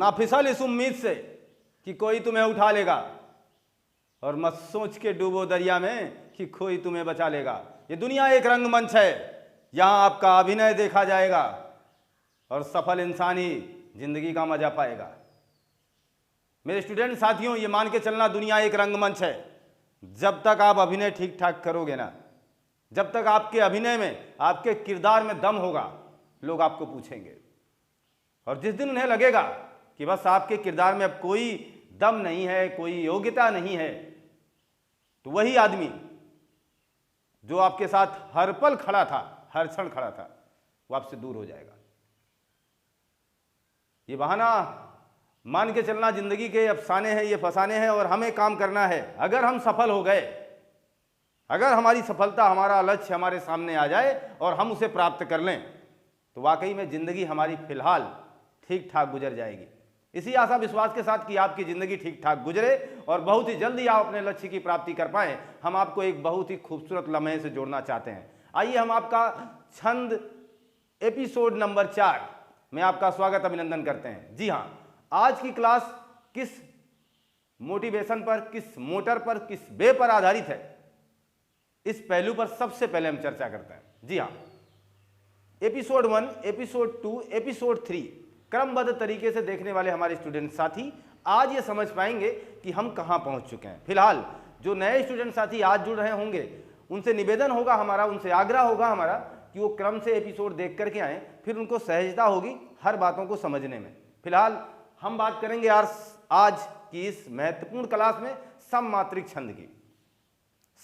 ना फिसल इस उम्मीद से कि कोई तुम्हें उठा लेगा, और मत सोच के डूबो दरिया में कि कोई तुम्हें बचा लेगा। ये दुनिया एक रंगमंच है, यहाँ आपका अभिनय देखा जाएगा और सफल इंसान ही जिंदगी का मजा पाएगा। मेरे स्टूडेंट साथियों, ये मान के चलना दुनिया एक रंगमंच है। जब तक आप अभिनय ठीक ठाक करोगे ना, जब तक आपके अभिनय में, आपके किरदार में दम होगा, लोग आपको पूछेंगे। और जिस दिन उन्हें लगेगा कि बस आपके किरदार में अब कोई दम नहीं है, कोई योग्यता नहीं है, तो वही आदमी जो आपके साथ हर पल खड़ा था, हर क्षण खड़ा था, वो आपसे दूर हो जाएगा। ये बहाना मान के चलना जिंदगी के अफसाने हैं, ये फसाने हैं, और हमें काम करना है। अगर हम सफल हो गए, अगर हमारी सफलता, हमारा लक्ष्य हमारे सामने आ जाए और हम उसे प्राप्त कर लें, तो वाकई में जिंदगी हमारी फिलहाल ठीक ठाक गुजर जाएगी। इसी आशा विश्वास के साथ कि आपकी जिंदगी ठीक ठाक गुजरे और बहुत ही जल्दी आप अपने लक्ष्य की प्राप्ति कर पाएं, हम आपको एक बहुत ही खूबसूरत लम्हे से जोड़ना चाहते हैं। आइए हम आपका छंद एपिसोड नंबर 4 में आपका स्वागत अभिनंदन करते हैं। जी हाँ, आज की क्लास किस मोटिवेशन पर, किस मोटर पर, किस वे पर आधारित है, इस पहलू पर सबसे पहले हम चर्चा करते हैं। जी हाँ, एपिसोड 1, एपिसोड 2, एपिसोड 3 क्रमबद्ध तरीके से देखने वाले हमारे स्टूडेंट साथी आज ये समझ पाएंगे कि हम कहां पहुंच चुके हैं। फिलहाल जो नए स्टूडेंट साथी आज जुड़ रहे होंगे, उनसे निवेदन होगा हमारा, उनसे आग्रह होगा हमारा कि वो क्रम से एपिसोड देख करके आएँ, फिर उनको सहजता होगी हर बातों को समझने में। फिलहाल हम बात करेंगे आज की इस महत्वपूर्ण क्लास में सममात्रिक छंद की।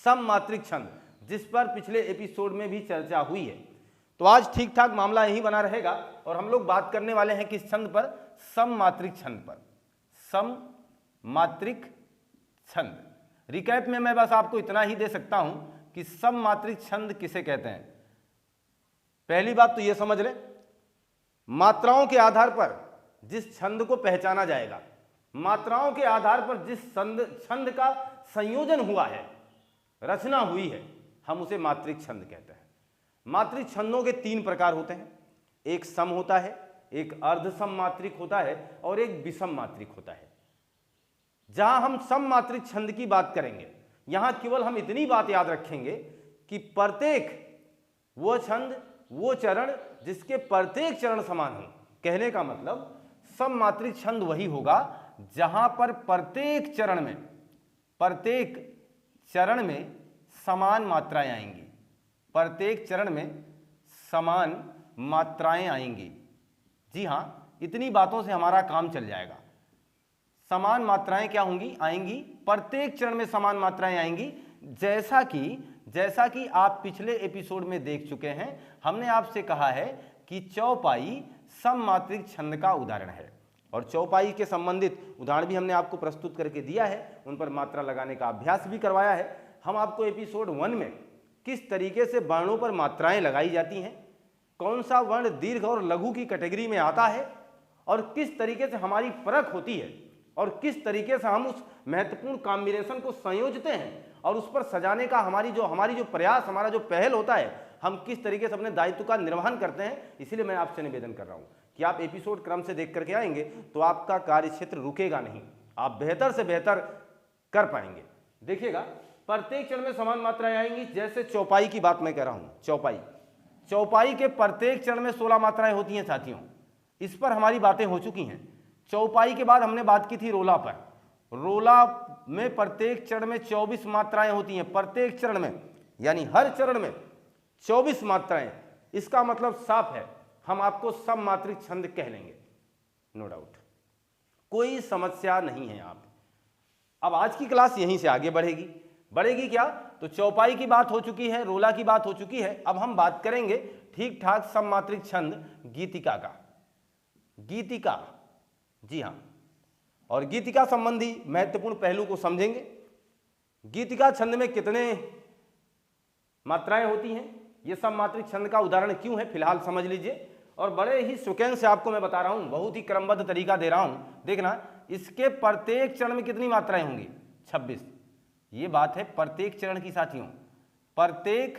सममात्रिक छंद, जिस पर पिछले एपिसोड में भी चर्चा हुई है, तो आज ठीक ठाक मामला यही बना रहेगा और हम लोग बात करने वाले हैं किस छंद पर? सममात्रिक छंद पर। सममात्रिक छंद। रिकैप में मैं बस आपको इतना ही दे सकता हूं कि सममात्रिक छंद किसे कहते हैं। पहली बात तो यह समझ लें, मात्राओं के आधार पर जिस छंद को पहचाना जाएगा, मात्राओं के आधार पर जिस छंद का संयोजन हुआ है, रचना हुई है, हम उसे मात्रिक छंद कहते हैं। मात्रिक छंदों के 3 प्रकार होते हैं। एक सम होता है, एक अर्ध सम मात्रिक होता है और एक विषम मात्रिक होता है। जहां हम सम मात्रिक छंद की बात करेंगे, यहां केवल हम इतनी बात याद रखेंगे कि प्रत्येक वो छंद, वो चरण जिसके प्रत्येक चरण समान हो। कहने का मतलब सम मात्रिक छंद वही होगा जहां पर प्रत्येक चरण में समान मात्राएं आएंगी। प्रत्येक चरण में समान मात्राएं आएंगी। जी हां, इतनी बातों से हमारा काम चल जाएगा। समान मात्राएं क्या होंगी? आएंगी। प्रत्येक चरण में समान मात्राएं आएंगी। जैसा कि आप पिछले एपिसोड में देख चुके हैं, हमने आपसे कहा है कि चौपाई सममात्रिक छंद का उदाहरण है और चौपाई के संबंधित उदाहरण भी हमने आपको प्रस्तुत करके दिया है, उन पर मात्रा लगाने का अभ्यास भी करवाया है। हम आपको एपिसोड 1 में किस तरीके से वर्णों पर मात्राएं लगाई जाती हैं, कौन सा वर्ण दीर्घ और लघु की कैटेगरी में आता है और किस तरीके से हमारी परख होती है और किस तरीके से हम उस महत्वपूर्ण कॉम्बिनेशन को संयोजते हैं और उस पर सजाने का हमारी जो प्रयास, हमारा जो पहल होता है, हम किस तरीके से अपने दायित्व का निर्वहन करते हैं। इसलिए मैं आपसे निवेदन कर रहा हूं कि आप एपिसोड क्रम से देख करके आएंगे तो आपका कार्यक्षेत्र रुकेगा नहीं, आप बेहतर से बेहतर कर पाएंगे। देखिएगा, प्रत्येक चरण में समान मात्राएं आएंगी। जैसे चौपाई की बात मैं कह रहा हूं, चौपाई के प्रत्येक चरण में 16 मात्राएं होती हैं साथियों। इस पर हमारी बातें हो चुकी हैं। चौपाई के बाद हमने बात की थी रोला पर। रोला में प्रत्येक चरण में 24 मात्राएं होती हैं, प्रत्येक चरण में, यानी हर चरण में 24 मात्राएं। इसका मतलब साफ है, हम आपको सममात्रिक छंद कह लेंगे, नो डाउट, कोई समस्या नहीं है। आप अब आज की क्लास यहीं से आगे बढ़ेगी क्या? तो चौपाई की बात हो चुकी है, रोला की बात हो चुकी है। अब हम बात करेंगे ठीक ठाक सममात्रिक छंद गीतिका का। गीतिका, जी हां, और गीतिका संबंधी महत्वपूर्ण पहलू को समझेंगे। गीतिका छंद में कितने मात्राएं होती हैं, यह सममात्रिक छंद का उदाहरण क्यों है, फिलहाल समझ लीजिए। और बड़े ही सुकैन से आपको मैं बता रहा हूं, बहुत ही क्रमबद्ध तरीका दे रहा हूं। देखना, इसके प्रत्येक चरण में कितनी मात्राएं होंगी? 26। ये बात है प्रत्येक चरण की साथियों, प्रत्येक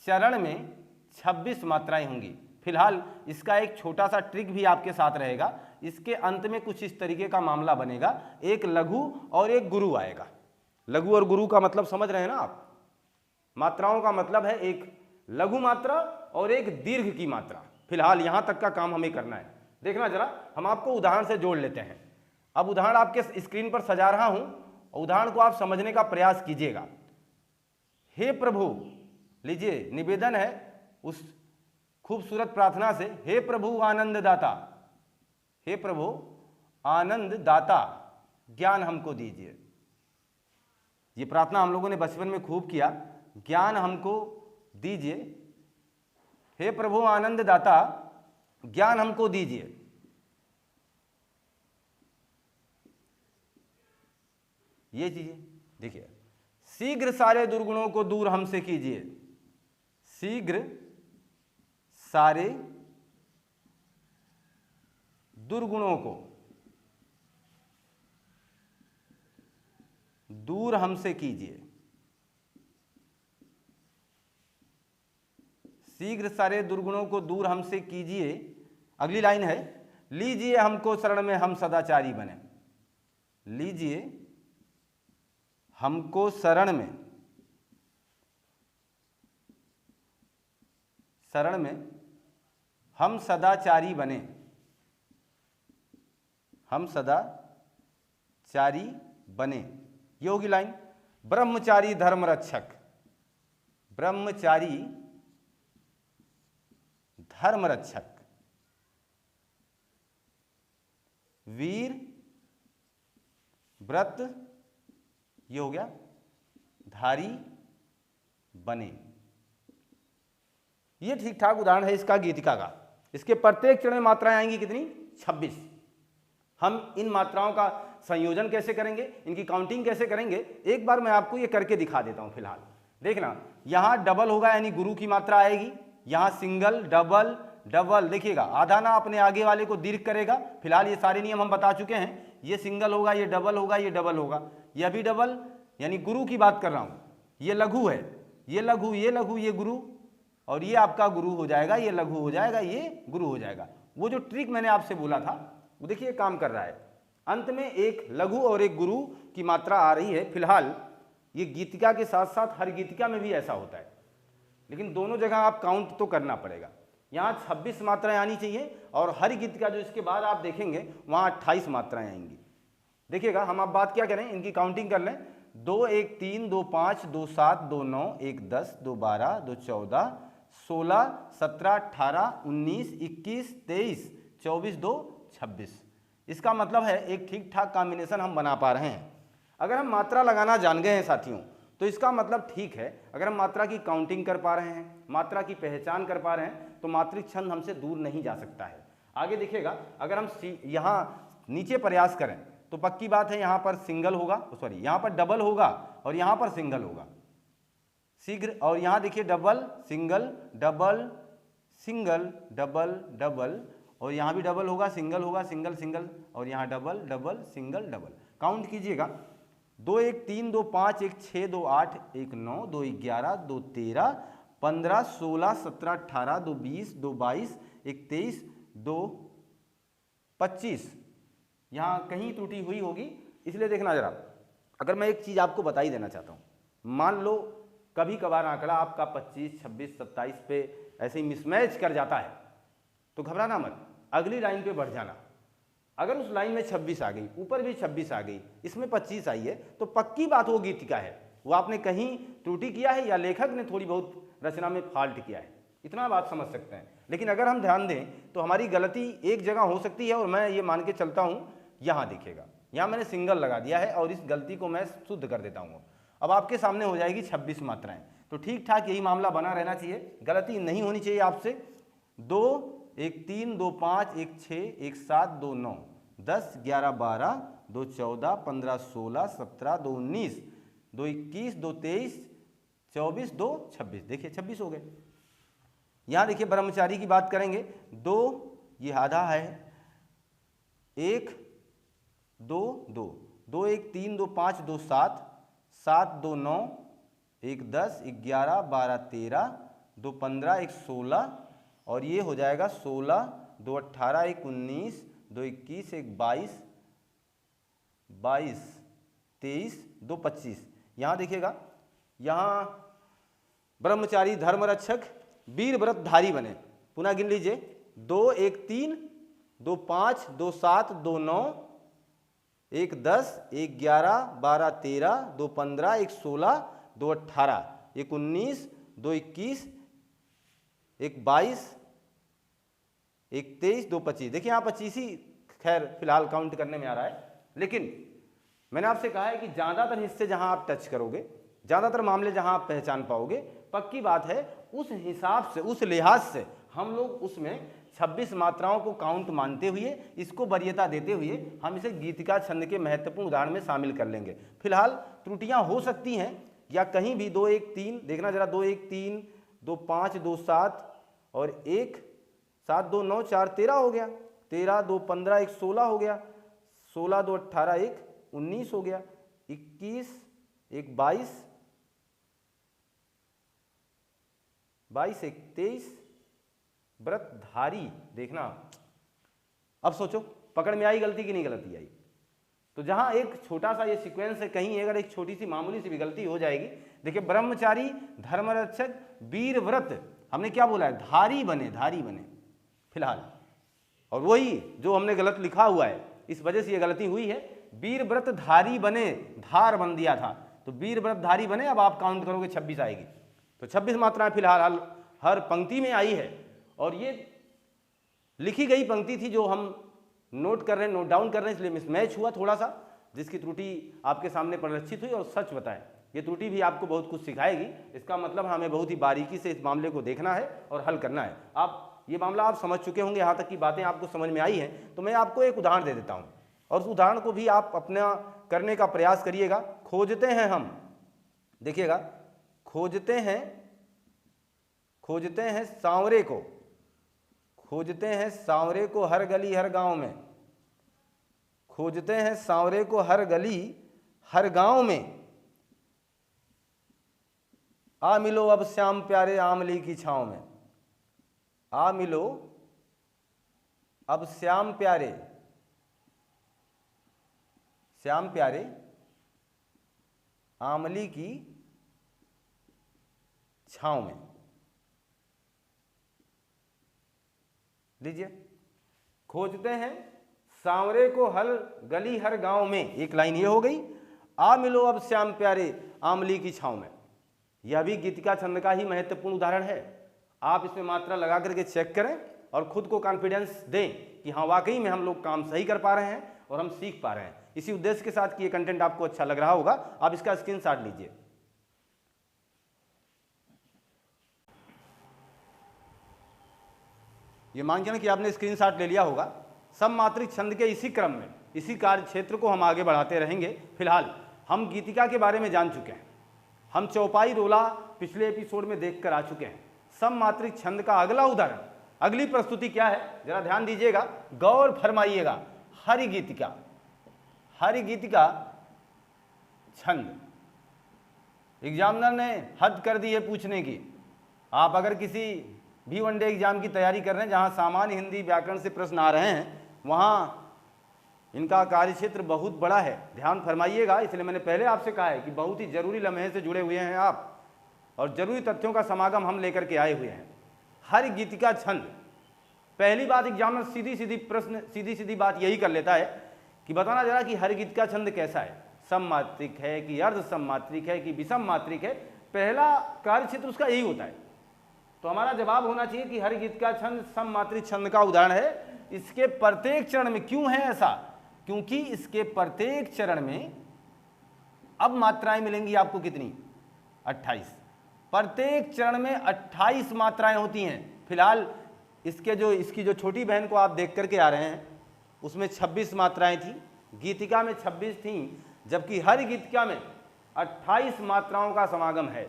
चरण में 26 मात्राएं होंगी। फिलहाल इसका एक छोटा सा ट्रिक भी आपके साथ रहेगा इसके अंत में कुछ इस तरीके का मामला बनेगा, एक लघु और एक गुरु आएगा। लघु और गुरु का मतलब समझ रहे हैं ना आप? मात्राओं का मतलब है एक लघु मात्रा और एक दीर्घ की मात्रा। फिलहाल यहां तक का काम हमें करना है। देखना जरा, हम आपको उदाहरण से जोड़ लेते हैं। अब उदाहरण आपके स्क्रीन पर सजा रहा हूं, उदाहरण को आप समझने का प्रयास कीजिएगा। हे प्रभु, लीजिए निवेदन है उस खूबसूरत प्रार्थना से, हे प्रभु आनंद दाता, हे प्रभु आनंद दाता ज्ञान हमको दीजिए। ये प्रार्थना हम लोगों ने बचपन में खूब किया, ज्ञान हमको दीजिए। हे प्रभु आनंद दाता ज्ञान हमको दीजिए। ये चीजें देखिए, शीघ्र सारे दुर्गुणों को दूर हमसे कीजिए। शीघ्र सारे दुर्गुणों को दूर हमसे कीजिए। शीघ्र सारे दुर्गुणों को दूर हमसे कीजिए। अगली लाइन है, लीजिए हमको शरण में हम सदाचारी बने। लीजिए हमको शरण में, शरण में हम सदाचारी बने। हम सदाचारी बने। ये होगी लाइन। ब्रह्मचारी धर्म रक्षक, ब्रह्मचारी धर्म रक्षक, वीर व्रत, ये हो गया, धारी बने। ये ठीक ठाक उदाहरण है इसका गीतिका का। इसके प्रत्येक चरण में मात्राएं आएंगी कितनी? 26। हम इन मात्राओं का संयोजन कैसे करेंगे, इनकी काउंटिंग कैसे करेंगे, एक बार मैं आपको ये करके दिखा देता हूं। फिलहाल देखना, यहां डबल होगा यानी गुरु की मात्रा आएगी, यहां सिंगल, डबल, डबल। देखिएगा आधा ना अपने आगे वाले को दीर्घ करेगा। फिलहाल ये सारे नियम हम बता चुके हैं। ये सिंगल होगा, ये डबल होगा, ये डबल होगा, यह भी डबल, यानी गुरु की बात कर रहा हूं। ये लघु है, ये लघु, ये लघु, ये गुरु, और ये आपका गुरु हो जाएगा, ये लघु हो जाएगा, ये गुरु हो जाएगा। वो जो ट्रिक मैंने आपसे बोला था वो देखिए काम कर रहा है। अंत में एक लघु और एक गुरु की मात्रा आ रही है। फिलहाल ये गीतिका के साथ साथ हर गीतिका में भी ऐसा होता है, लेकिन दोनों जगह आप काउंट तो करना पड़ेगा। यहाँ 26 मात्राएं आनी चाहिए और हर गीतिका जो इसके बाद आप देखेंगे वहाँ 28 मात्राएं आएंगी। देखिएगा हम अब बात क्या करें, इनकी काउंटिंग कर लें। 2 1 3 2 5 2 7 2 9 1 10 2 12 2 14 16 17 18 19 21 23 24 2 26। इसका मतलब है एक ठीक ठाक कॉम्बिनेशन हम बना पा रहे हैं। अगर हम मात्रा लगाना जान गए हैं साथियों तो इसका मतलब ठीक है। अगर हम मात्रा की काउंटिंग कर पा रहे हैं, मात्रा की पहचान कर पा रहे हैं, तो मात्रिक छंद हमसे दूर नहीं जा सकता है। आगे देखिएगा, अगर हम यहाँ नीचे प्रयास करें तो पक्की बात है यहाँ पर सिंगल होगा, सॉरी यहाँ पर डबल होगा और यहाँ पर सिंगल होगा। शीघ्र, और यहाँ देखिए double single double single double double, और यहाँ भी डबल होगा, सिंगल होगा, सिंगल सिंगल, और यहाँ double double single double. Count कीजिएगा, 2 1 3 2 5 1 6 2 8 1 9 2 11 2 13 15 16 17 18 2 20 2 22 1 23 2 25। यहाँ कहीं त्रुटि हुई होगी, इसलिए देखना जरा। अगर मैं एक चीज़ आपको बता ही देना चाहता हूँ, मान लो कभी कभार आंकड़ा आपका 25 26 27 पे ऐसे ही मिसमैच कर जाता है, तो घबराना मत, अगली लाइन पे बढ़ जाना। अगर उस लाइन में 26 आ गई, ऊपर भी 26 आ गई, इसमें 25 आई है, तो पक्की बात वो गीतिका है। वो आपने कहीं त्रुटि किया है या लेखक ने थोड़ी बहुत रचना में फॉल्ट किया है, इतना बात समझ सकते हैं। लेकिन अगर हम ध्यान दें तो हमारी गलती एक जगह हो सकती है, और मैं ये मान के चलता हूँ, यहाँ देखिएगा, यहाँ मैंने सिंगल लगा दिया है और इस गलती को मैं शुद्ध कर देता हूँ। अब आपके सामने हो जाएगी 26 मात्राएं। तो ठीक ठाक यही मामला बना रहना चाहिए, गलती नहीं होनी चाहिए आपसे। 2 1 3 2 5 1 6 1 7 2 9 10 11 12 2 14 15 16 17 2 19 2 21 2 23 24 2 26। देखिए 26 हो गए। यहाँ देखिए ब्रह्मचारी की बात करेंगे, 2 ये आधा है, 1 2 2 2 1 3 2 5 2 7 7 2 9 1 10 11 12 13 2 15 1 16, और ये हो जाएगा 16 2 18 1 19 2 21, 1 22, 22 23, 2 25। यहाँ देखिएगा, यहाँ ब्रह्मचारी धर्मरक्षक वीर व्रतधारी बने। पुनः गिन लीजिए, 2 1 3, 2 5, 2 7, 2 9, 1 10, 1 11, 12 13, 2 15, 1 16, 2 18, 1 19, 2 21, 1 22, 1 23, 2 25। देखिए यहाँ 25 ही खैर फिलहाल काउंट करने में आ रहा है, लेकिन मैंने आपसे कहा है कि ज़्यादातर हिस्से जहां आप टच करोगे, ज़्यादातर मामले जहां आप पहचान पाओगे, पक्की बात है उस हिसाब से, उस लिहाज से हम लोग उसमें 26 मात्राओं को काउंट मानते हुए, इसको वरीयता देते हुए हम इसे गीतिका छंद के महत्वपूर्ण उदाहरण में शामिल कर लेंगे। फिलहाल त्रुटियां हो सकती हैं, या कहीं भी 2 1 3, देखना जरा, 2 1 3, 2 5, 2 7 और 1 7, 2 9, 4 13 हो गया, 13 2 15, 1 16 हो गया, 16 2 18, 1 19 हो गया, 21 1 22, 22 1 23, व्रतधारी। देखना, अब सोचो पकड़ में आई गलती की नहीं गलती आई? तो जहां एक छोटा सा ये सीक्वेंस है, कहीं अगर एक छोटी सी मामूली सी भी गलती हो जाएगी, देखिए ब्रह्मचारी धर्मरक्षक वीर व्रत, हमने क्या बोला है? धारी बने, धारी बने फिलहाल, और वही जो हमने गलत लिखा हुआ है, इस वजह से ये गलती हुई है। वीर व्रत धारी बने, धार बन दिया था, तो वीर व्रत धारी बने। अब आप काउंट करोगे 26 आएगी, तो 26 मात्राएं फिलहाल हर पंक्ति में आई है। और ये लिखी गई पंक्ति थी जो हम नोट कर रहे हैं, नोट डाउन कर रहे हैं, इसलिए मिसमैच हुआ थोड़ा सा, जिसकी त्रुटि आपके सामने प्रदर्शित हुई। और सच बताएं, ये त्रुटि भी आपको बहुत कुछ सिखाएगी। इसका मतलब हमें बहुत ही बारीकी से इस मामले को देखना है और हल करना है। आप ये मामला आप समझ चुके होंगे, यहाँ तक की बातें आपको समझ में आई हैं, तो मैं आपको एक उदाहरण दे देता हूँ, और उस उदाहरण को भी आप अपना करने का प्रयास करिएगा। खोजते हैं हम, देखिएगा, खोजते हैं सांवरे को, खोजते हैं सांवरे को हर गली हर गांव में, खोजते हैं सांवरे को हर गली हर गांव में, आ मिलो अब श्याम प्यारे आमली की छांव में, आ मिलो अब श्याम प्यारे, श्याम प्यारे आमली की छांव में। लीजिए, खोजते हैं सांवरे को हर गली हर गांव में, एक लाइन ये हो गई। आ मिलो अब श्याम प्यारे आमली की छांव में, यह भी गीतिका छंद का ही महत्वपूर्ण उदाहरण है। आप इसमें मात्रा लगा करके चेक करें और खुद को कॉन्फिडेंस दें कि हाँ वाकई में हम लोग काम सही कर पा रहे हैं और हम सीख पा रहे हैं। इसी उद्देश्य के साथ कि ये कंटेंट आपको अच्छा लग रहा होगा, आप इसका स्क्रीनशॉट लीजिए। ये मान के ना कि आपने स्क्रीनशॉट ले लिया होगा। सममात्रिक छंद के इसी क्रम में, इसी कार्य क्षेत्र को हम आगे बढ़ाते रहेंगे। फिलहाल हम गीतिका के बारे में जान चुके हैं, हम चौपाई रोला पिछले एपिसोड में देखकर आ चुके हैं। सममात्रिक छंद का अगला उदाहरण, अगली प्रस्तुति क्या है, जरा ध्यान दीजिएगा, गौर फरमाइएगा। हरिगीतिका, हरिगीतिका छंद। एग्जामिनर ने हद कर दी है पूछने की। आप अगर किसी भी वनडे एग्जाम की तैयारी कर रहे हैं जहां सामान्य हिंदी व्याकरण से प्रश्न आ रहे हैं, वहां इनका कार्यक्षेत्र बहुत बड़ा है। ध्यान फरमाइएगा, इसलिए मैंने पहले आपसे कहा है कि बहुत ही जरूरी लम्हे से जुड़े हुए हैं आप, और जरूरी तथ्यों का समागम हम लेकर के आए हुए हैं। हरिगीतिका छंद, पहली बात एग्जामिनर सीधी सीधी बात यही कर लेता है कि बताना जरा कि हरिगीतिका छंद कैसा है, सममात्रिक है कि अर्ध सममात्रिक है कि विषम मात्रिक है। पहला कार्यक्षेत्र उसका यही होता है। तो हमारा जवाब होना चाहिए कि हरिगीतिका छंद सममात्रिक छंद का उदाहरण है। इसके प्रत्येक चरण में, क्यों है ऐसा? क्योंकि इसके प्रत्येक चरण में अब मात्राएं मिलेंगी आपको कितनी? 28। प्रत्येक चरण में 28 मात्राएं होती हैं। फिलहाल इसकी जो छोटी बहन को आप देख करके आ रहे हैं, उसमें 26 मात्राएं थी, गीतिका में 26 थी, जबकि हरिगीतिका में 28 मात्राओं का समागम है।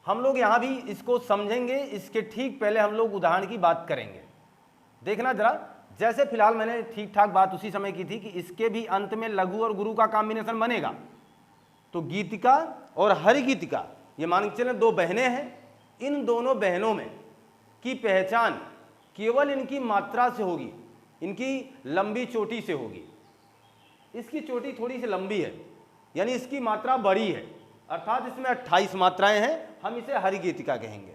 हम लोग यहां भी इसको समझेंगे, इसके ठीक पहले हम लोग उदाहरण की बात करेंगे। देखना जरा, जैसे फिलहाल मैंने ठीक ठाक बात उसी समय की थी कि इसके भी अंत में लघु और गुरु का कॉम्बिनेशन बनेगा। तो गीतिका और हरिगीतिका, ये मान के चलें दो बहनें हैं, इन दोनों बहनों में की पहचान केवल इनकी मात्रा से होगी। इनकी लंबी चोटी से होगी। इसकी चोटी थोड़ी सी लंबी है, यानी इसकी मात्रा बड़ी है, अर्थात इसमें 28 मात्राएं हैं, हम इसे हरि गीतिका कहेंगे।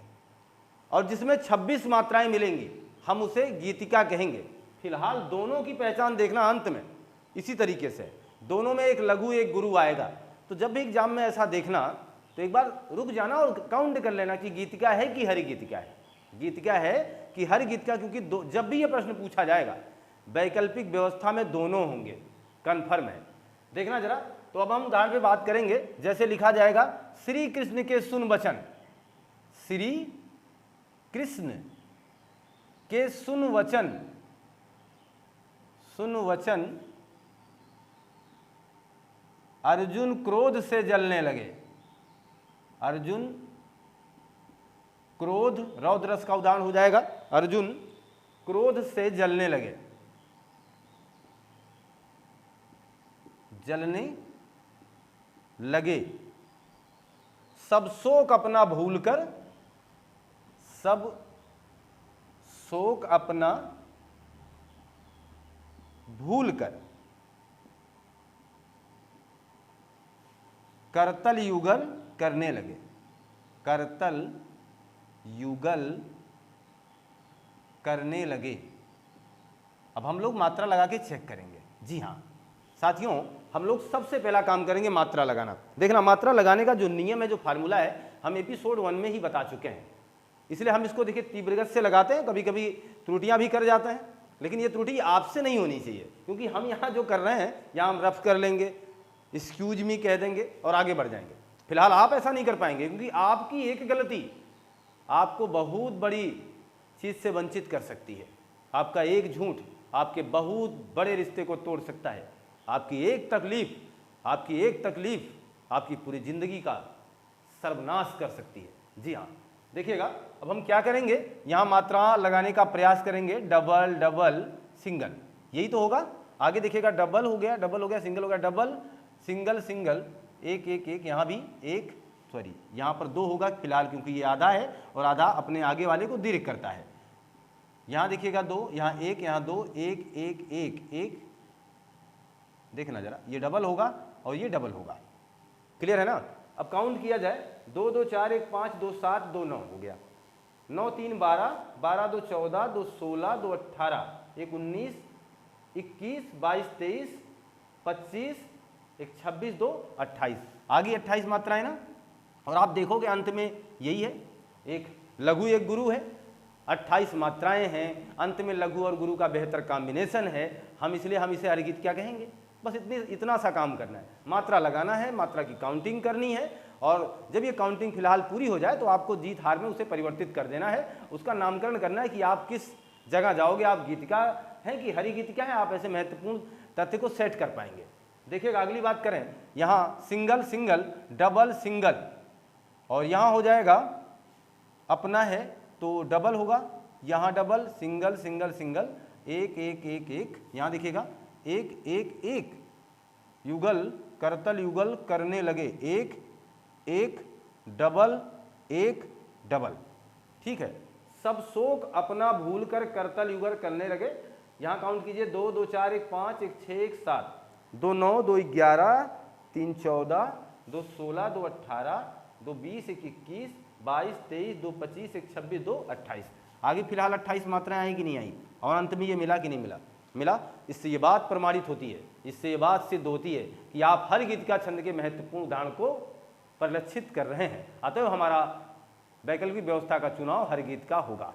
और जिसमें 26 मात्राएं मिलेंगी हम उसे गीतिका कहेंगे। फिलहाल दोनों की पहचान देखना अंत में इसी तरीके से, दोनों में एक लघु एक गुरु आएगा। तो जब भी एग्जाम में ऐसा देखना तो एक बार रुक जाना और काउंट कर लेना कि गीतिका है कि हरि गीतिका है, गीतिका है कि हरि गीतिका, क्योंकि जब भी ये प्रश्न पूछा जाएगा वैकल्पिक व्यवस्था में दोनों होंगे, कन्फर्म है। देखना जरा, तो अब हम उदाहरण पे बात करेंगे। जैसे लिखा जाएगा श्री कृष्ण के सुन वचन, श्री कृष्ण के सुन वचन, सुन वचन अर्जुन क्रोध से जलने लगे। अर्जुन क्रोध, रौद्र रस का उदाहरण हो जाएगा, अर्जुन क्रोध से जलने लगे, जलने लगे। सब शोक अपना भूलकर, सब शोक अपना भूलकर करतल युगल करने लगे, करतल युगल करने लगे। अब हम लोग मात्रा लगा के चेक करेंगे। जी हाँ साथियों, हम लोग सबसे पहला काम करेंगे मात्रा लगाना। देखना, मात्रा लगाने का जो नियम है, जो फार्मूला है, हम एपिसोड 1 में ही बता चुके हैं, इसलिए हम इसको देखिए तीव्रगत से लगाते हैं। कभी कभी त्रुटियां भी कर जाते हैं, लेकिन ये त्रुटि आपसे नहीं होनी चाहिए, क्योंकि हम यहाँ जो कर रहे हैं, यहाँ हम रफ कर लेंगे, एक्सक्यूज मी कह देंगे और आगे बढ़ जाएंगे। फिलहाल आप ऐसा नहीं कर पाएंगे, क्योंकि आपकी एक गलती आपको बहुत बड़ी चीज़ से वंचित कर सकती है। आपका एक झूठ आपके बहुत बड़े रिश्ते को तोड़ सकता है। आपकी एक तकलीफ आपकी पूरी जिंदगी का सर्वनाश कर सकती है। जी हाँ, देखिएगा, अब हम क्या करेंगे, यहाँ मात्रा लगाने का प्रयास करेंगे। डबल डबल सिंगल, यही तो होगा। आगे देखिएगा, डबल हो गया, सिंगल हो गया, डबल सिंगल सिंगल, एक एक एक, यहाँ भी एक, सॉरी यहाँ पर 2 होगा फिलहाल, क्योंकि ये आधा है और आधा अपने आगे वाले को दीर्घ करता है। यहाँ देखिएगा 2, यहाँ 1, यहाँ 2, 1 1 1 1। देखना जरा, ये डबल होगा और ये डबल होगा। क्लियर है ना? अब काउंट किया जाए, 2 2 4 1 5 2 7 2 9 हो गया। 9 3 12, 12 2 14, 2 16, 2 18, 1 19, 21 22 23 25, 1 26, 2 28। आगे 28 मात्राएं ना, और आप देखोगे अंत में यही है, एक लघु एक गुरु है, 28 मात्राएं हैं, अंत में लघु और गुरु का बेहतर कॉम्बिनेशन है। इसलिए हम इसे हरि गीत क्या कहेंगे। बस इतना सा काम करना है, मात्रा लगाना है, मात्रा की काउंटिंग करनी है, और जब ये काउंटिंग फिलहाल पूरी हो जाए तो आपको जीत हार में उसे परिवर्तित कर देना है। उसका नामकरण करना है कि आप किस जगह जाओगे, आप गीतिका हैं कि हरि गीतिका है। आप ऐसे महत्वपूर्ण तथ्य को सेट कर पाएंगे। देखिएगा, अगली बात करें, यहाँ सिंगल सिंगल, डबल सिंगल, और यहाँ हो जाएगा अपना है तो डबल होगा, यहाँ डबल सिंगल सिंगल सिंगल, 1 1 1 1, यहाँ देखिएगा 1 1 1, युगल करतल युगल करने लगे, 1 1 डबल 1 डबल। ठीक है, सब शोक अपना भूल कर करतल युगल करने लगे। यहाँ काउंट कीजिए, 2 2 4 1 5 1 6 1 7, 2 9 2 11, 3 14, 2 16, 2 18, 2 20 1 21, 22 23, 2 25 1 26, 2 28। आगे फिलहाल 28 मात्राएं आई कि नहीं आई, और अंत में ये मिला कि नहीं मिला। इससे ये बात प्रमाणित होती है, इससे ये बात सिद्ध होती है कि आप हर गीत का छंद के महत्वपूर्ण उदाहरण को परिलक्षित कर रहे हैं। अतः हमारा वैकल्पिक व्यवस्था का चुनाव हर गीत का होगा।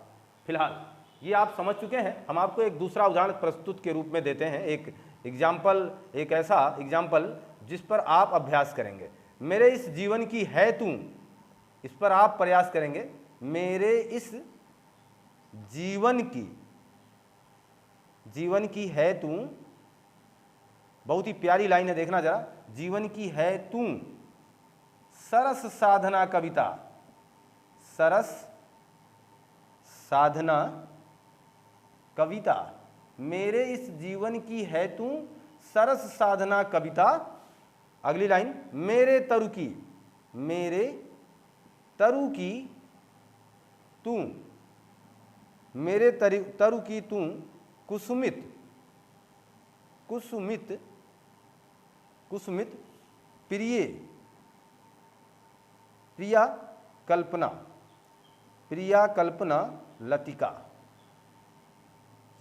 फिलहाल ये आप समझ चुके हैं। हम आपको एक दूसरा उदाहरण प्रस्तुत के रूप में देते हैं, एक एग्जाम्पल, एक ऐसा एग्जाम्पल जिस पर आप अभ्यास करेंगे। मेरे इस जीवन की है तू, इस पर आप प्रयास करेंगे। मेरे इस जीवन की है तू, बहुत ही प्यारी लाइन है, देखना जरा। जीवन की है तू सरस साधना कविता, सरस साधना कविता। मेरे इस जीवन की है तू सरस साधना कविता। अगली लाइन, मेरे तरु की तू, मेरे तरु की तू कुसुमित कुसुमित, कुसुमित प्रिय, प्रिया कल्पना, प्रिया कल्पना लतिका।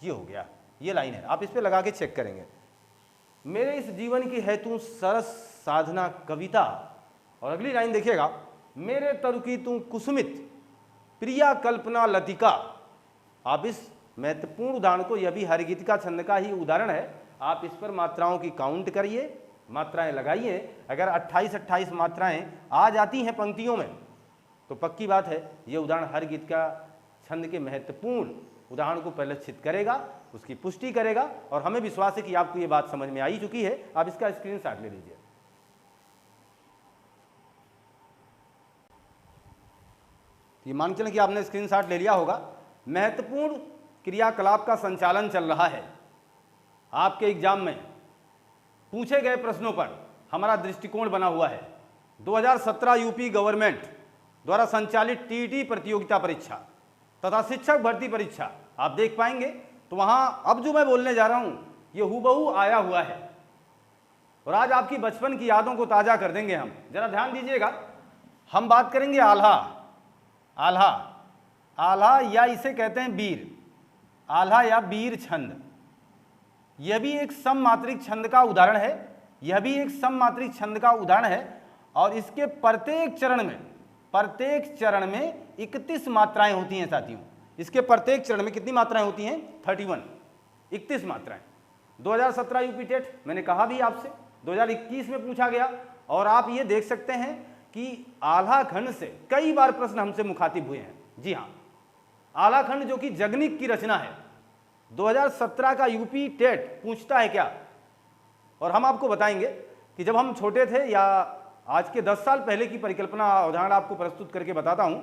ये हो गया, ये लाइन है, आप इस पे लगा के चेक करेंगे। मेरे इस जीवन की है तू सरस साधना कविता, और अगली लाइन देखिएगा, मेरे तरु की तू कुसुमित प्रिया कल्पना लतिका। आप इस महत्वपूर्ण उदाहरण को, यह भी हरिगीतिका छंद का ही उदाहरण है, आप इस पर मात्राओं की काउंट करिए, मात्राएं लगाइए। अगर 28-28 मात्राएं आ जाती हैं पंक्तियों में तो पक्की बात है ये उदाहरण हरिगीतिका छंद के महत्वपूर्ण उदाहरण को परिलक्षित करेगा, उसकी पुष्टि करेगा, और हमें विश्वास है कि आपको ये बात समझ में आई चुकी है। आप इसका स्क्रीनशॉट ले लीजिए। ये मान चलें कि आपने स्क्रीनशॉट ले लिया होगा। महत्वपूर्ण क्रियाकलाप का संचालन चल रहा है। आपके एग्जाम में पूछे गए प्रश्नों पर हमारा दृष्टिकोण बना हुआ है। 2017 यूपी गवर्नमेंट द्वारा संचालित टीईटी प्रतियोगिता परीक्षा तथा शिक्षक भर्ती परीक्षा आप देख पाएंगे, तो वहां अब जो मैं बोलने जा रहा हूं ये हूबहू आया हुआ है, और आज आपकी बचपन की यादों को ताजा कर देंगे हम। जरा ध्यान दीजिएगा, हम बात करेंगे आल्हा। आल्हा, आल्हा या इसे कहते हैं बीर, आल्हा या बीर छंद। यह भी एक सममात्रिक छंद का उदाहरण है, यह भी एक सममात्रिक छंद का उदाहरण है, और इसके प्रत्येक चरण में 31 मात्राएं होती हैं साथियों। इसके प्रत्येक चरण में कितनी मात्राएं होती हैं? 31, 31 मात्राएं। 2017 यूपी टेट मैंने कहा भी आपसे 2021 में पूछा गया, और आप ये देख सकते हैं कि आल्हा खंड से कई बार प्रश्न हमसे मुखातिब हुए हैं। जी हाँ, आल्हा खंड जो कि जगनिक की रचना है, 2017 का यूपी टेट पूछता है क्या? और हम आपको बताएंगे कि जब हम छोटे थे, या आज के 10 साल पहले की परिकल्पना उदाहरण आपको प्रस्तुत करके बताता हूं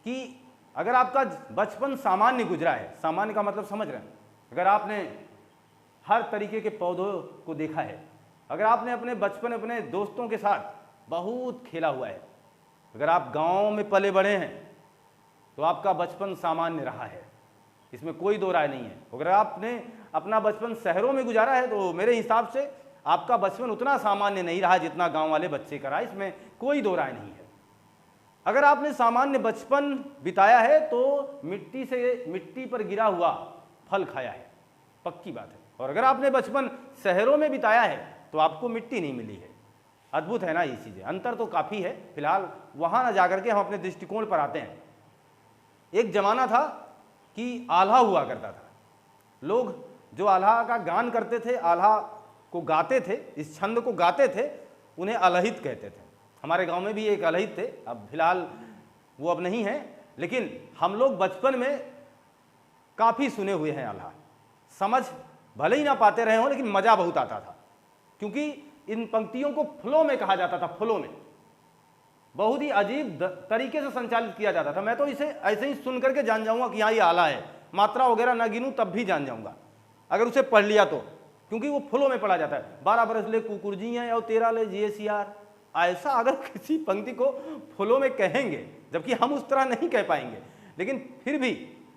कि अगर आपका बचपन सामान्य गुजरा है, सामान्य का मतलब समझ रहे हैं, अगर आपने हर तरीके के पौधों को देखा है, अगर आपने अपने बचपन अपने दोस्तों के साथ बहुत खेला हुआ है, अगर आप गांव में पले बड़े हैं तो आपका बचपन सामान्य रहा है, इसमें कोई दो राय नहीं है। अगर आपने अपना बचपन शहरों में गुजारा है तो मेरे हिसाब से आपका बचपन उतना सामान्य नहीं रहा जितना गांव वाले बच्चे का रहा, इसमें कोई दो राय नहीं है। अगर आपने सामान्य बचपन बिताया है तो मिट्टी पर गिरा हुआ फल खाया है, पक्की बात है। और अगर आपने बचपन शहरों में बिताया है तो आपको मिट्टी नहीं मिली है। अद्भुत है ना ये चीजें, अंतर तो काफी है। फिलहाल वहां ना जाकर के हम अपने दृष्टिकोण पर आते हैं। एक जमाना था कि आल्हा हुआ करता था, लोग जो आल्हा का गान करते थे, आल्हा को गाते थे, इस छंद को गाते थे, उन्हें अलहित कहते थे। हमारे गांव में भी एक अलहित थे, अब फिलहाल वो अब नहीं है, लेकिन हम लोग बचपन में काफी सुने हुए हैं आल्हा। समझ भले ही ना पाते रहे हों, लेकिन मजा बहुत आता था, क्योंकि इन पंक्तियों को फ्लो में कहा जाता था। फ्लो में बहुत ही अजीब तरीके से संचालित किया जाता था। मैं तो इसे ऐसे ही सुन करके जान जाऊंगा कि हाँ ये आला है, मात्रा वगैरह ना गिनूं तब भी जान जाऊंगा अगर उसे पढ़ लिया तो, क्योंकि वो फ्लो में पढ़ा जाता है। 12 बरस ले कुकुरजी हैं और 13 ले जीएसईआर, ऐसा अगर किसी पंक्ति को फ्लो में कहेंगे, जबकि हम उस तरह नहीं कह पाएंगे, लेकिन फिर भी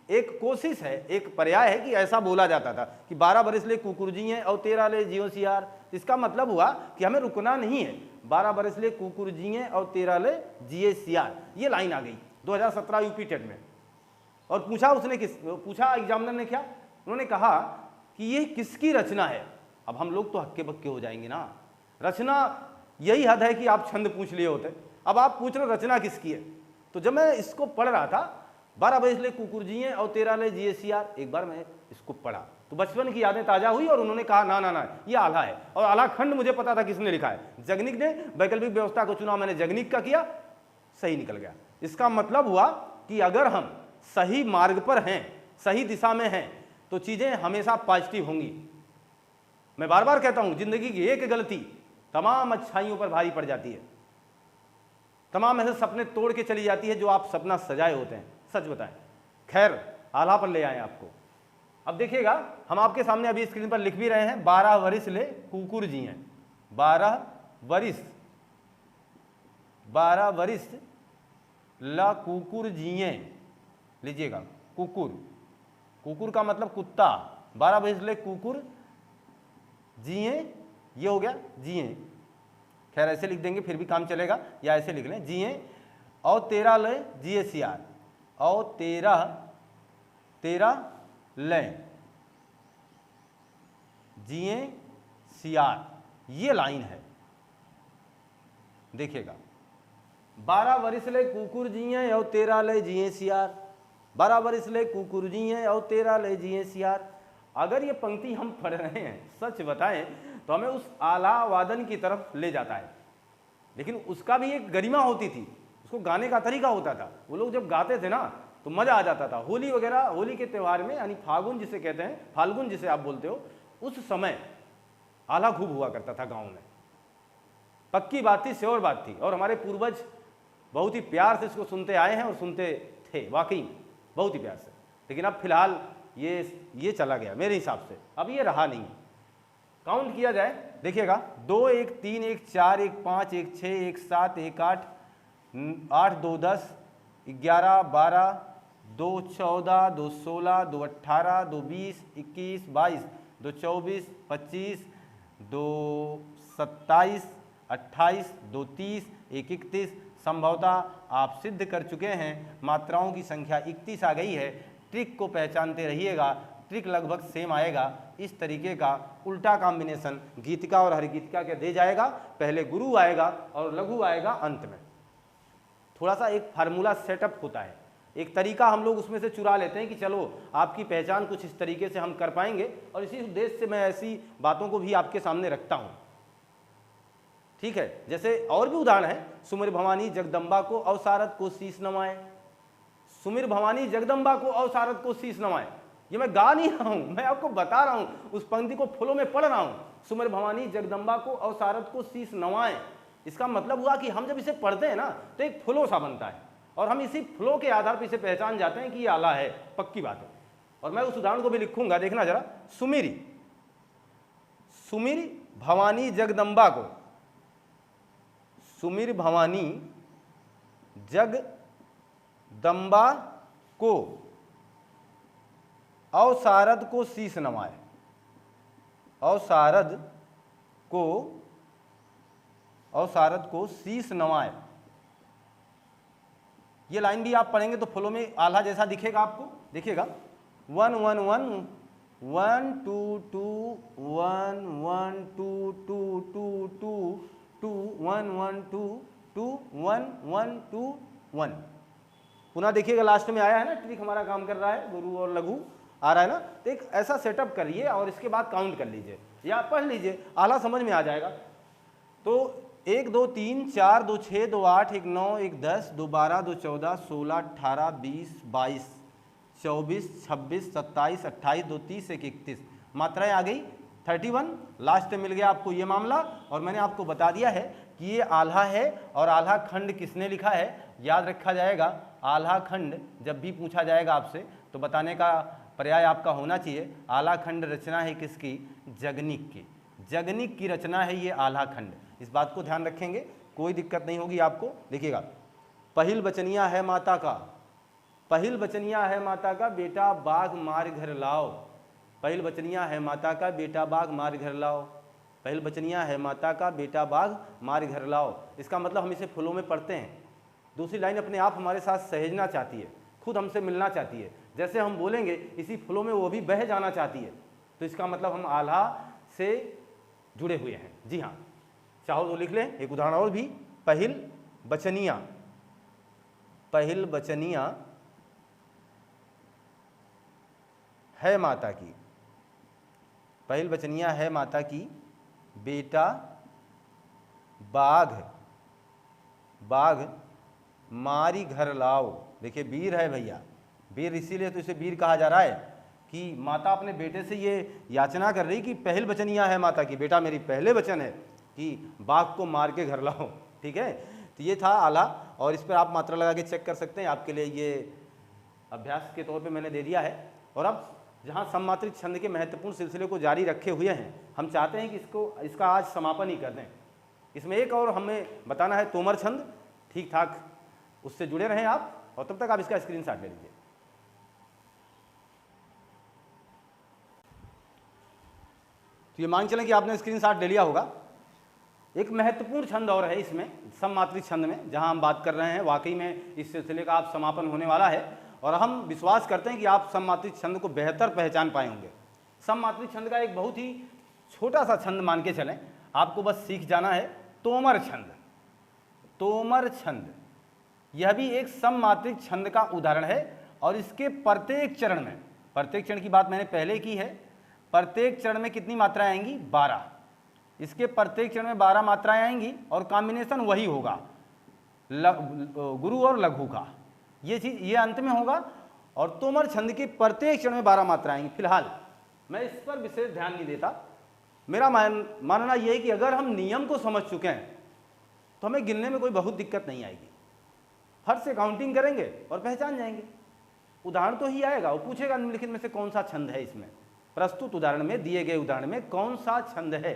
एक कोशिश है, एक पर्याय है कि ऐसा बोला जाता था कि 12 बरस ले कुकुरजी हैं और 13 ले जीएसईआर। इसका मतलब हुआ कि हमें रुकना नहीं है, 12 बरस ले कुकुरजी हैं और 13 ले जीएसईआर। ये लाइन आ गई 2017 यूपी टेट में। और पूछा उसने पूछा एग्जामिनर ने क्या, उन्होंने कहा कि ये किसकी रचना है। अब हम लोग तो हक्के बक्के हो जाएंगे ना, रचना यही हद है कि आप छंद पूछ लिए होते, अब आप पूछ रहे रचना किसकी है। तो जब मैं इसको पढ़ रहा था, 12 बरस ले कुकुरजी हैं और 13 ले जीएसईआर, एक बार मैं इसको पढ़ा तो बचपन की यादें ताजा हुई, और उन्होंने कहा ना ना ना ये आल्हा है। और आल्हा खंड मुझे पता था किसने लिखा है, जगनिक ने। वैकल्पिक व्यवस्था को चुना, मैंने जगनिक का किया, सही निकल गया। इसका मतलब हुआ कि अगर हम सही मार्ग पर हैं, सही दिशा में हैं, तो चीजें हमेशा पॉजिटिव होंगी। मैं बार बार कहता हूं, जिंदगी की एक गलती तमाम अच्छाइयों पर भारी पड़ जाती है, तमाम ऐसे सपने तोड़ के चली जाती है जो आप सपना सजाए होते हैं। सच बताएं। खैर, आल्हा पर ले आए आपको। अब देखिएगा, हम आपके सामने अभी स्क्रीन पर लिख भी रहे हैं, 12 वरिस ले कुकुर जी हैं, 12 वरिस ला कुकुर जिए। लीजिएगा, कुकुर, कुकुर का मतलब कुत्ता, 12 वरिस ले कुकुर जिए, ये हो गया जिए, खैर ऐसे लिख देंगे फिर भी काम चलेगा, या ऐसे लिख लें जिए, और तेरा लय जिए सियार, और तेरा लय जिए सियार, ये लाइन है। देखिएगा 12 वरिस ले कुकुर जिए और तेरा लय जिए सियार, 12 वरिस ले कुकुर जिए और तेरा लय जिए सियार। अगर ये पंक्ति हम पढ़ रहे हैं, सच बताएं तो हमें उस आला वादन की तरफ ले जाता है, लेकिन उसका भी एक गरिमा होती थी, उसको गाने का तरीका होता था। वो लोग जब गाते थे ना तो मजा आ जाता था। होली वगैरह, होली के त्यौहार में, यानी फागुन जिसे कहते हैं, फाल्गुन जिसे आप बोलते हो, उस समय आला खूब हुआ करता था गाँव में। पक्की बात थी, श्योर बात थी, और हमारे पूर्वज बहुत ही प्यार से इसको सुनते आए हैं और सुनते थे, वाकई बहुत ही प्यार से। लेकिन अब फिलहाल ये चला गया मेरे हिसाब से, अब ये रहा नहीं। काउंट किया जाए, देखिएगा 2 1 3 1 4 1 5 1 6 1 7 1 8 8 2 10 11 12 2 14 2 16 2 18 2 20 21 22 2 24 25 2 27 28 2 30 1 31। संभवतः आप सिद्ध कर चुके हैं, मात्राओं की संख्या 31 आ गई है। ट्रिक को पहचानते रहिएगा, ट्रिक लगभग सेम आएगा। इस तरीके का उल्टा कॉम्बिनेशन गीतिका और हरिगीतिका के दे जाएगा। पहले गुरु आएगा और लघु आएगा अंत में। थोड़ा सा एक फार्मूला सेटअप होता है, एक तरीका हम लोग उसमें से चुरा लेते हैं कि चलो आपकी पहचान कुछ इस तरीके से हम कर पाएंगे, और इसी उद्देश्य से मैं ऐसी बातों को भी आपके सामने रखता हूँ। ठीक है, जैसे और भी उदाहरण है, सुमिर भवानी जगदम्बा को अवसारत को शीश नवाए, सुमिर भवानी जगदम्बा को अवसारत को शीश नवाए। ये मैं गा नहीं रहा हूं, मैं आपको बता रहा हूं, उस पंक्ति को फुलों में पढ़ रहा हूं। सुमिर भवानी जगदम्बा को अवसारत को शीश नवाए, इसका मतलब हुआ कि हम जब इसे पढ़ते हैं ना तो एक फ्लो सा बनता है, और हम इसी फ्लो के आधार पर इसे पहचान जाते हैं कि ये आला है, पक्की बात है। और मैं उस उदाहरण को भी लिखूंगा, देखना जरा। सुमिर भवानी जगदम्बा को, सुमिर भवानी जगदम्बा को अवसारद को शीश नवाए, अवसारद को शीश नवाए। ये लाइन भी आप पढ़ेंगे तो फ्लो में आल्हा जैसा दिखेगा आपको। देखिएगा 1 1 1 1 2 2 1 1 2 2 2 2 2 1 1 2 2 1 1 2 1। पुनः देखिएगा लास्ट में आया है ना, ट्रिक हमारा काम कर रहा है, गुरु और लघु आ रहा है ना। तो एक ऐसा सेटअप करिए और इसके बाद काउंट कर लीजिए या पढ़ लीजिए, आला समझ में आ जाएगा। तो 1 2 3 4 2 6 2 8 1 9 1 10 2 12 2 14 16 18 20 22 24 26 27 28 2 30 1 31 मात्राएं आ गई 31। लास्ट में मिल गया आपको ये मामला, और मैंने आपको बता दिया है कि ये आल्हा है। और आल्हा खंड किसने लिखा है याद रखा जाएगा। आल्हा खंड जब भी पूछा जाएगा आपसे तो बताने का पर्याय आपका होना चाहिए, आल्हा खंड रचना है किसकी, जगनिक की। जगनिक की रचना है ये आल्हा खंड। इस बात को ध्यान रखेंगे, कोई दिक्कत नहीं होगी आपको। देखिएगा पहिल बचनिया है माता का, पहिल बचनिया है माता का, बेटा बाघ मार घर लाओ। पहिल बचनिया है माता का, बेटा बाघ मार घर लाओ। पहिल बचनिया है माता का, बेटा बाघ मार घर लाओ। इसका मतलब हम इसे फूलों में पढ़ते हैं। दूसरी लाइन अपने आप हमारे साथ सहेजना चाहती है, खुद हमसे मिलना चाहती है। जैसे हम बोलेंगे इसी फूलों में वो भी बह जाना चाहती है। तो इसका मतलब हम आल्हा से जुड़े हुए हैं। जी हाँ, चाहो तो लिख लें एक उदाहरण और भी। पहिल बचनिया, पहिल बचनिया है माता की, पहिल बचनिया है माता की, बेटा बाघ बाघ मारी घर लाओ। देखिए वीर है भैया, वीर इसीलिए तो इसे वीर कहा जा रहा है कि माता अपने बेटे से ये याचना कर रही कि पहल बचनिया है माता की, बेटा मेरी पहले वचन है कि बाघ को मार के घर लाओ। ठीक है, तो ये था आला, और इस पर आप मात्रा लगा के चेक कर सकते हैं। आपके लिए ये अभ्यास के तौर पे मैंने दे दिया है। और अब जहाँ सममात्रिक छंद के महत्वपूर्ण सिलसिले को जारी रखे हुए हैं, हम चाहते हैं कि इसका आज समापन ही कर दें। इसमें एक और हमें बताना है तोमर छंद, ठीक ठाक उससे जुड़े रहें आप, और तब तक आप इसका स्क्रीनशॉट ले लीजिए। तो ये मान चलें कि आपने स्क्रीनशॉट ले लिया होगा। एक महत्वपूर्ण छंद और है इसमें, सममात्रिक छंद में, जहां हम बात कर रहे हैं, वाकई में इस सिलसिले का आप समापन होने वाला है और हम विश्वास करते हैं कि आप सममात्रिक छंद को बेहतर पहचान पाए होंगे। सममात्रिक छंद का एक बहुत ही छोटा सा छंद मान के चलें, आपको बस सीख जाना है, तोमर छंद। तोमर छंद यह भी एक सममात्रिक छंद का उदाहरण है और इसके प्रत्येक चरण में, प्रत्येक चरण की बात मैंने पहले की है, प्रत्येक चरण में कितनी मात्राएं आएंगी? 12। इसके प्रत्येक चरण में 12 मात्राएं आएंगी और कॉम्बिनेशन वही होगा गुरु और लघु का, ये चीज ये अंत में होगा। और तोमर छंद के प्रत्येक चरण में 12 मात्राएं आएंगी। फिलहाल मैं इस पर विशेष ध्यान नहीं देता। मेरा मानना यह है कि अगर हम नियम को समझ चुके हैं तो हमें गिनने में कोई बहुत दिक्कत नहीं आएगी। फट से काउंटिंग करेंगे और पहचान जाएंगे। उदाहरण तो ही आएगा, वो पूछेगा निम्नलिखित में से कौन सा छंद है, इसमें प्रस्तुत उदाहरण में, दिए गए उदाहरण में कौन सा छंद है,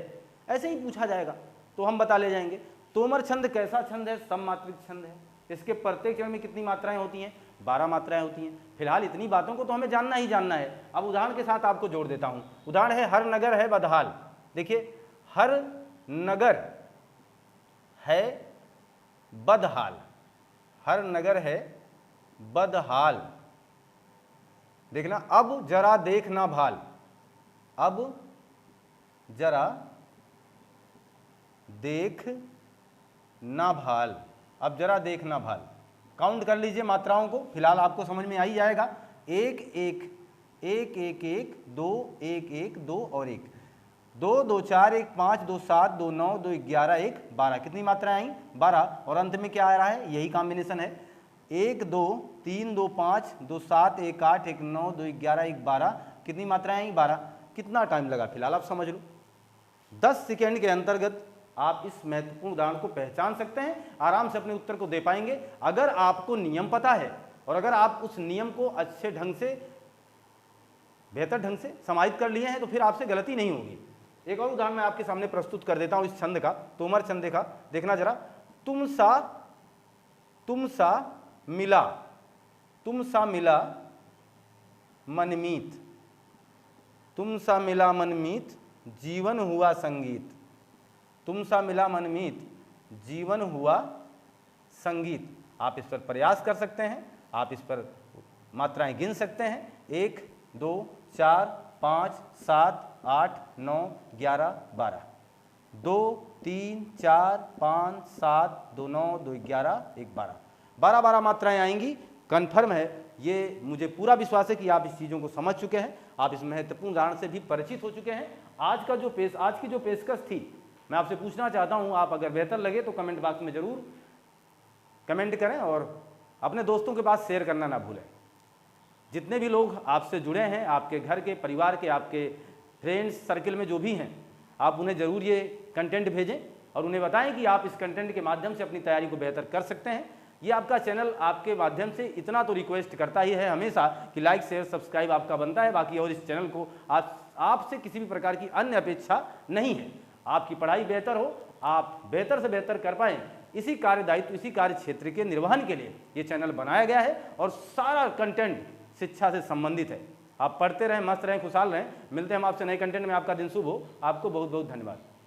ऐसे ही पूछा जाएगा तो हम बता ले जाएंगे। तोमर छंद कैसा छंद है? सममात्रिक छंद है। इसके प्रत्येक चरण में कितनी मात्राएं होती हैं? 12 मात्राएं होती हैं। फिलहाल इतनी बातों को तो हमें जानना ही जानना है। अब उदाहरण के साथ आपको जोड़ देता हूं। उदाहरण है हर नगर है बदहाल। देखिए, हर नगर है बदहाल, हर नगर है बदहाल। देखना, अब जरा देख ना भाल, अब जरा देख ना भाल, अब जरा देख ना भाल। काउंट कर लीजिए मात्राओं को, फिलहाल आपको समझ में आ ही जाएगा। 1 1 1 1 1 2 1 1 2 और 1 2 2 4 1 5 2 7 2 9 2 11 1 12। कितनी मात्राएं आई? 12। और अंत में क्या आ रहा है? यही कॉम्बिनेशन है। 1 2 3 2 5 2 7 1 8 1 9 2 11 1 12। कितनी मात्राएं आई? 12। कितना टाइम लगा? फिलहाल आप समझ लो। 10 सेकेंड के अंतर्गत आप इस महत्वपूर्ण उदाहरण को पहचान सकते हैं, आराम से अपने उत्तर को दे पाएंगे। अगर आपको नियम पता है और अगर आप उस नियम को अच्छे ढंग से, बेहतर ढंग से समाहित कर लिए हैं तो फिर आपसे गलती नहीं होगी। एक और उदाहरण मैं आपके सामने प्रस्तुत कर देता हूं इस छंद का, तोमर छंद का। देखना जरा, तुम सा मिला, तुम सा मिला मनमीत, तुम सा मिला मनमीत जीवन हुआ संगीत, तुम सा मिला मनमीत जीवन हुआ संगीत। आप इस पर प्रयास कर सकते हैं, आप इस पर मात्राएं गिन सकते हैं। 1 2 4 5 7 8 9 11 12, 2 3 4 5 7 2 9 2 11 1 12। 12 मात्राएं आएंगी, कन्फर्म है। ये मुझे पूरा विश्वास है कि आप इस चीज़ों को समझ चुके हैं, आप इस महत्वपूर्ण उदाहरण से भी परिचित हो चुके हैं। आज की जो पेशकश थी, मैं आपसे पूछना चाहता हूं, आप अगर बेहतर लगे तो कमेंट बॉक्स में जरूर कमेंट करें और अपने दोस्तों के पास शेयर करना ना भूलें। जितने भी लोग आपसे जुड़े हैं, आपके घर के, परिवार के, आपके फ्रेंड्स सर्किल में जो भी हैं, आप उन्हें ज़रूर ये कंटेंट भेजें और उन्हें बताएं कि आप इस कंटेंट के माध्यम से अपनी तैयारी को बेहतर कर सकते हैं। ये आपका चैनल आपके माध्यम से इतना तो रिक्वेस्ट करता ही है हमेशा कि लाइक शेयर सब्सक्राइब आपका बनता है। बाकी और इस चैनल को आपसे किसी भी प्रकार की अन्य अपेक्षा नहीं है। आपकी पढ़ाई बेहतर हो, आप बेहतर से बेहतर कर पाएँ, इसी कार्य दायित्व, इसी कार्य क्षेत्र के निर्वहन के लिए ये चैनल बनाया गया है और सारा कंटेंट शिक्षा से संबंधित है। आप पढ़ते रहें, मस्त रहें, खुशहाल रहें। मिलते हैं हम आपसे नए कंटेंट में। आपका दिन शुभ हो। आपको बहुत बहुत धन्यवाद।